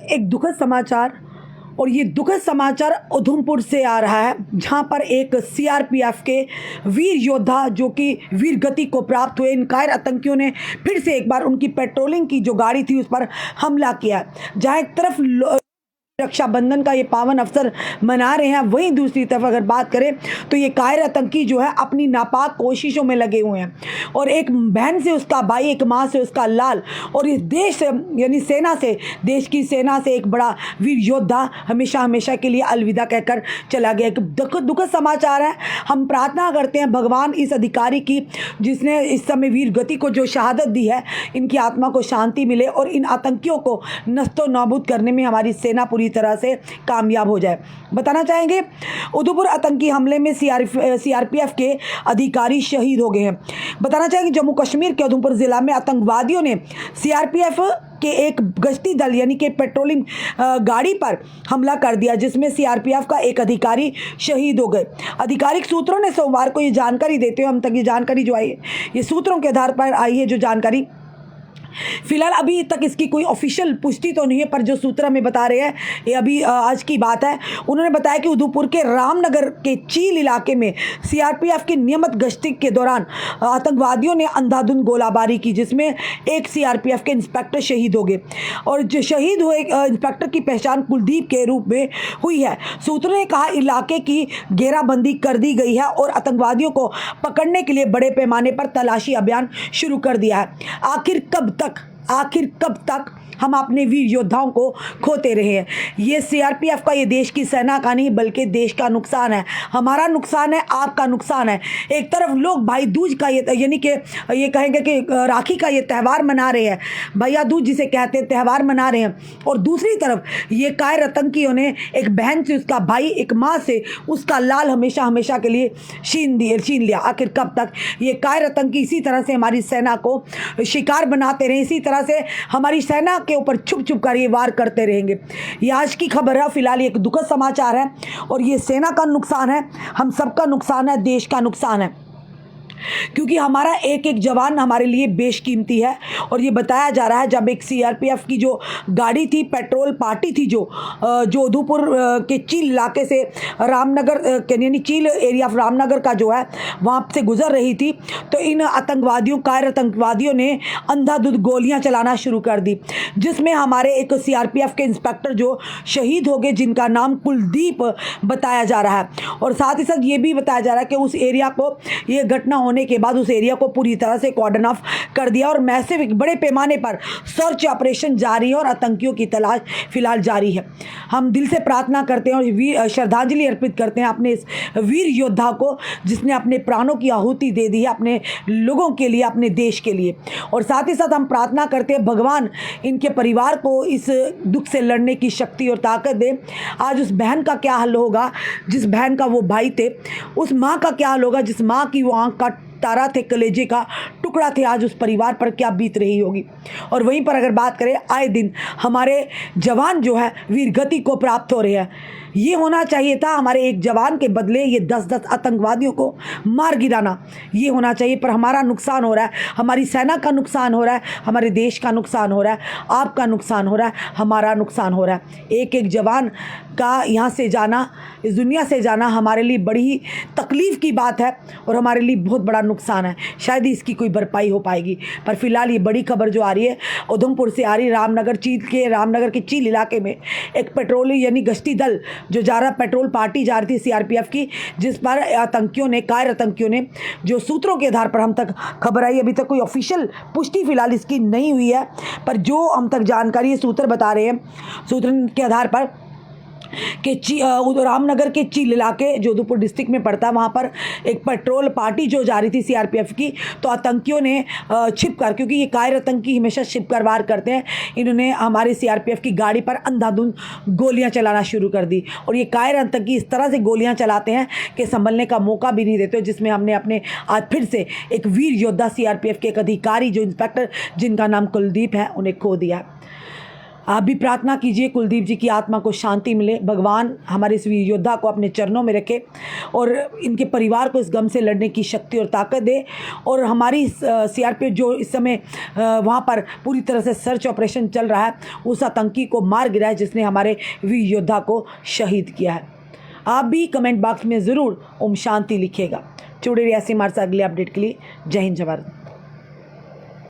एक दुखद समाचार, और ये दुखद समाचार उधमपुर से आ रहा है, जहां पर एक सीआरपीएफ के वीर योद्धा जो कि वीर गति को प्राप्त हुए इन कायर आतंकियों ने फिर से एक बार उनकी पेट्रोलिंग की जो गाड़ी थी उस पर हमला किया। जहां एक तरफ रक्षाबंधन का ये पावन अवसर मना रहे हैं, वहीं दूसरी तरफ अगर बात करें तो ये कायर आतंकी जो है अपनी नापाक कोशिशों में लगे हुए हैं, और एक बहन से उसका भाई, एक माँ से उसका लाल, और इस देश से यानी सेना से, देश की सेना से एक बड़ा वीर योद्धा हमेशा हमेशा के लिए अलविदा कहकर चला गया। एक दुखद समाचार है। हम प्रार्थना करते हैं भगवान इस अधिकारी की, जिसने इस समय वीर गति को जो शहादत दी है, इनकी आत्मा को शांति मिले और इन आतंकियों को नस्तो नाबूद करने में हमारी सेना पूरी तरह से कामयाब हो जाए। बताना चाहेंगे उधमपुर आतंकी हमले में सीआरपीएफ के अधिकारी शहीद हो गए हैं। बताना चाहेंगे जम्मू कश्मीर के उधमपुर जिला में आतंकवादियों ने सीआरपीएफ के एक गश्ती दल यानी कि पेट्रोलिंग गाड़ी पर हमला कर दिया, जिसमें सीआरपीएफ का एक अधिकारी शहीद हो गए। आधिकारिक सूत्रों ने सोमवार को ये जानकारी देते हुए हम तक ये जानकारी जो आई है, ये सूत्रों के आधार पर आई है जो जानकारी। फिलहाल अभी तक इसकी कोई ऑफिशियल पुष्टि तो नहीं है, पर जो सूत्र हमें बता रहे हैं, ये अभी आज की बात है। उन्होंने बताया कि उधमपुर के रामनगर के चील इलाके में सीआरपीएफ की नियमित गश्ती के दौरान आतंकवादियों ने अंधाधुंध गोलाबारी की, जिसमें एक सीआरपीएफ के इंस्पेक्टर शहीद हो गए, और जो शहीद हुए इंस्पेक्टर की पहचान कुलदीप के रूप में हुई है। सूत्रों ने कहा इलाके की घेराबंदी कर दी गई है और आतंकवादियों को पकड़ने के लिए बड़े पैमाने पर तलाशी अभियान शुरू कर दिया है। आखिर कब तक हम अपने वीर योद्धाओं को खोते रहे हैं। ये सीआरपीएफ का, ये देश की सेना का नहीं बल्कि देश का नुकसान है, हमारा नुकसान है, आपका नुकसान है। एक तरफ लोग भाई दूज का ये यानी कि ये कहेंगे कि राखी का ये त्यौहार मना रहे हैं, भैया दूज जिसे कहते हैं, त्यौहार मना रहे हैं, और दूसरी तरफ ये कायर आतंकियों ने एक बहन से उसका भाई, एक माँ से उसका लाल हमेशा हमेशा के लिए छीन लिया। आखिर कब तक ये कायर आतंकी इसी तरह से हमारी सेना को शिकार बनाते रहे, इसी तरह से हमारी सेना के ऊपर छुप कर ये वार करते रहेंगे। ये आज की खबर है। फिलहाल एक दुखद समाचार है, और ये सेना का नुकसान है, हम सबका नुकसान है, देश का नुकसान है, क्योंकि हमारा एक एक जवान हमारे लिए बेशकीमती है। और ये बताया जा रहा है जब एक सीआरपीएफ की जो गाड़ी थी, पेट्रोल पार्टी थी, जो उधमपुर के चील इलाके से रामनगर यानी चील एरिया ऑफ रामनगर का जो है वहाँ से गुजर रही थी, तो इन कायर आतंकवादियों ने अंधाधुंध गोलियां चलाना शुरू कर दी, जिसमें हमारे एक सीआरपीएफ के इंस्पेक्टर जो शहीद हो गए, जिनका नाम कुलदीप बताया जा रहा है। और साथ ही साथ ये भी बताया जा रहा है कि उस एरिया को, ये घटना होने के बाद उस एरिया को पूरी तरह से कॉर्डन ऑफ कर दिया, और मैसिव बड़े पैमाने पर सर्च ऑपरेशन जारी है और आतंकियों की तलाश फिलहाल जारी है। हम दिल से प्रार्थना करते हैं और श्रद्धांजलि अर्पित करते हैं अपने इस वीर योद्धा को, जिसने अपने प्राणों की आहुति दे दी है अपने लोगों के लिए, अपने देश के लिए। और साथ ही साथ हम प्रार्थना करते हैं भगवान इनके परिवार को इस दुख से लड़ने की शक्ति और ताकत दे। आज उस बहन का क्या हाल होगा जिस बहन का वो भाई थे, उस माँ का क्या हाल होगा जिस माँ की वो आँख का तारा थे, कलेजे का टुकड़ा थे, आज उस परिवार पर क्या बीत रही होगी। और वहीं पर अगर बात करें, आए दिन हमारे जवान जो है वीर गति को प्राप्त हो रहे हैं। ये होना चाहिए था हमारे एक जवान के बदले ये 10-10 आतंकवादियों को मार गिराना, ये होना चाहिए, पर हमारा नुकसान हो रहा है, हमारी सेना का नुकसान हो रहा है, हमारे देश का नुकसान हो रहा है, आपका नुकसान हो रहा है, हमारा नुकसान हो रहा है। एक एक जवान का यहाँ से जाना, इस दुनिया से जाना हमारे लिए बड़ी ही तकलीफ़ की बात है और हमारे लिए बहुत बड़ा नुकसान है। शायद ही इसकी कोई भरपाई हो पाएगी। पर फिलहाल ये बड़ी खबर जो आ रही है उधमपुर से आ रही, रामनगर के चील इलाके में एक पेट्रोलिंग यानी गश्ती दल जो जा रहा, पेट्रोल पार्टी जा रही थी सीआरपीएफ की, जिस पर कायर आतंकियों ने, जो सूत्रों के आधार पर हम तक खबर आई, अभी तक कोई ऑफिशियल पुष्टि फिलहाल इसकी नहीं हुई है, पर जो हम तक जानकारी सूत्र बता रहे हैं, सूत्र के आधार पर कि रामनगर के चील इलाके जो उधमपुर डिस्ट्रिक्ट में पड़ता है, वहाँ पर एक पेट्रोल पार्टी जो जा रही थी सीआरपीएफ की, तो आतंकियों ने छिपकर, क्योंकि ये कायर आतंकी हमेशा छिपकर वार करते हैं, इन्होंने हमारे सीआरपीएफ की गाड़ी पर अंधाधुंध गोलियां चलाना शुरू कर दी। और ये कायर आतंकी इस तरह से गोलियां चलाते हैं कि संभलने का मौका भी नहीं देते, जिसमें हमने अपने आज फिर से एक वीर योद्धा सीआरपीएफ के एक अधिकारी जो इंस्पेक्टर जिनका नाम कुलदीप है, उन्हें खो दिया। आप भी प्रार्थना कीजिए कुलदीप जी की आत्मा को शांति मिले, भगवान हमारे इस वीर योद्धा को अपने चरणों में रखे और इनके परिवार को इस गम से लड़ने की शक्ति और ताकत दे। और हमारी सीआरपीएफ जो इस समय वहाँ पर पूरी तरह से सर्च ऑपरेशन चल रहा है, उस आतंकी को मार गिराए जिसने हमारे वीर योद्धा को शहीद किया है। आप भी कमेंट बॉक्स में ज़रूर ओम शांति लिखिएगा। जुड़े रहिए ऐसे हमारे साथ अगले अपडेट के लिए। जय हिंद, जय भारत।